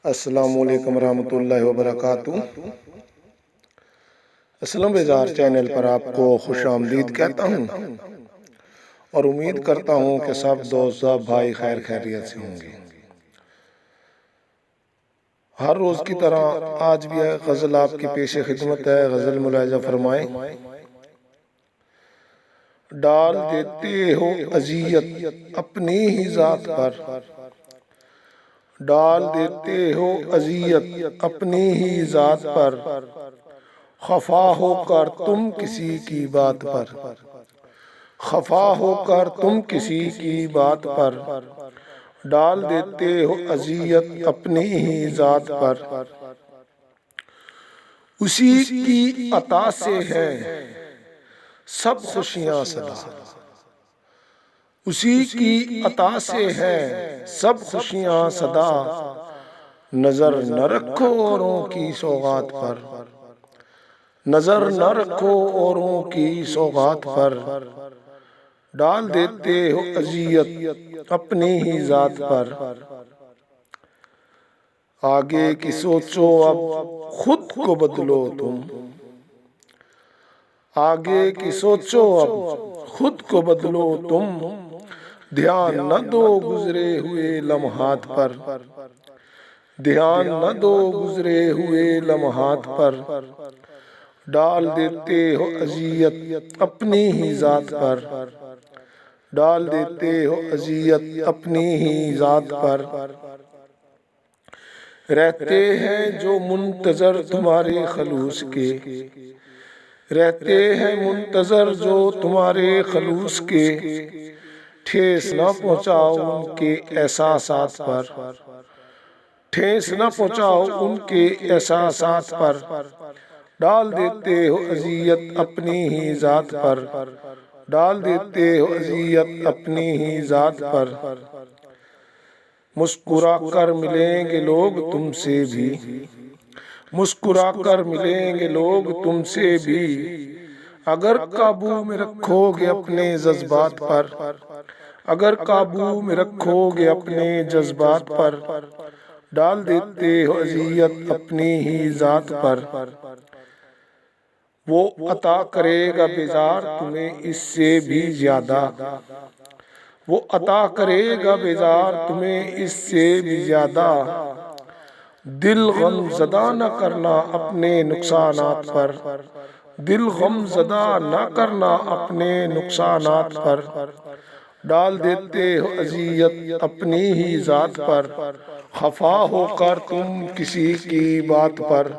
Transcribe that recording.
अस्सलामुअलैकुम रहमतुल्लाहि व बरकातुहू। असलम बेजार चैनल पर आपको खुश आमदीद कहता हूँ और उम्मीद करता हूँ कि सब दोस्त सब भाई खैर खैरियत से होंगे। हर रोज़ की तरह आज भी गज़ल आपकी पेश खिदमत है। गज़ल मुलाहिज़ा फरमाएं। डाल देते हो अज़ियत अपनी ही ज़ात पर, डाल देते हो अज़ियत अपनी ही ज़ात पर, खफा होकर तुम किसी की बात पर, खफा होकर तुम किसी की बात पर, डाल देते हो अज़ियत अपनी ही ज़ात पर। उसी की अता से है सब खुशियाँ सदा, उसी की अता से है सब खुशियाँ सदा, नजर न रखो औरों की सौगात पर, नजर न रखो औरों की सौगात पर, डाल देते हो अज़ियत अपनी ही ज़ात पर। आगे की सोचो अब खुद को बदलो तुम, आगे की सोचो अब खुद को बदलो तुम, ध्यान न दो गुजरे हुए लम्हात पर, ध्यान न दो गुजरे हुए लम्हात पर, डाल देते हो अज़ियत अपनी ही ज़ात पर, डाल देते हो अज़ियत अपनी ही ज़ात पर। रहते हैं जो मुंतज़र तुम्हारे खलूस के, रहते हैं मुंतज़र जो तुम्हारे खलूस के, ठेस न पहुँचाओ उनके एहसासात पर, ठेस न पहुँचाओ उनके एहसासात पर, डाल देते हो अज़ियत अपनी ही ज़ात पर, डाल देते हो अज़ियत अपनी ही ज़ात पर। मुस्कुरा कर मिलेंगे लोग तुमसे भी, मुस्कुरा कर मिलेंगे लोग तुमसे भी, अगर काबू में रखोगे अपने जज्बात पर, अगर काबू में रखोगे अपने जज्बात पर, डाल देते हो अज़ियत अपनी ही ज़ात पर। वो अता करेगा बेजार तुम्हें इससे भी ज्यादा, वो अता करेगा बेजार तुम्हें इससे भी ज्यादा, दिल गम ज़दा न करना अपने नुकसानात पर, दिल गम ज़दा न करना अपने नुकसानात पर, डाल देते हो अज़ियत अपनी ही ज़ात पर, खफा होकर तुम किसी की बात पर।